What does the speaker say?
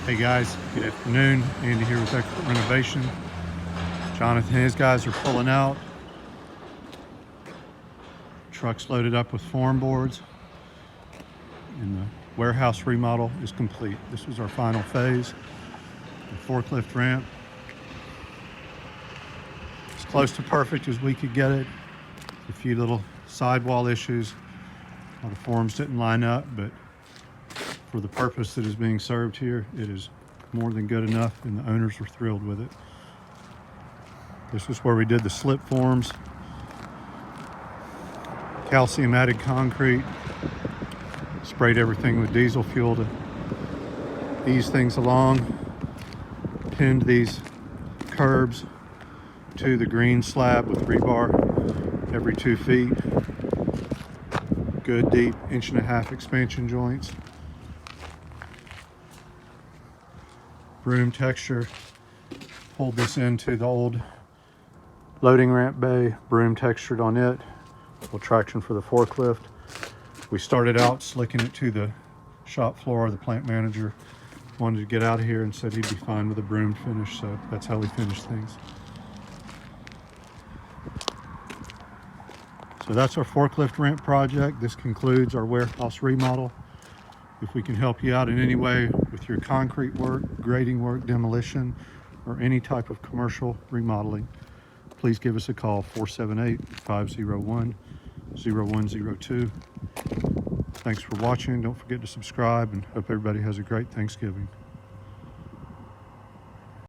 Hey guys, good afternoon. Andy here with Expert Renovation. Jonathan and his guys are pulling out. Trucks loaded up with form boards. And the warehouse remodel is complete. This was our final phase. The forklift ramp. As close to perfect as we could get it. A few little sidewall issues. The forms didn't line up, but for the purpose that is being served here, it is more than good enough, and the owners are thrilled with it. This is where we did the slip forms, calcium added concrete, sprayed everything with diesel fuel to ease things along, pinned these curbs to the green slab with rebar every 2 feet. Good deep 1.5 inch expansion joints. Broom texture. Pulled this into the old loading ramp bay, broom textured on it, full traction for the forklift. We started out slicking it to the shop floor. The plant manager wanted to get out of here and said he'd be fine with a broom finish, so that's how we finished things. So that's our forklift ramp project. This concludes our warehouse remodel. If we can help you out in any way with your concrete work, grading work, demolition, or any type of commercial remodeling, please give us a call, 478-501-0102. Thanks for watching. Don't forget to subscribe, and hope everybody has a great Thanksgiving.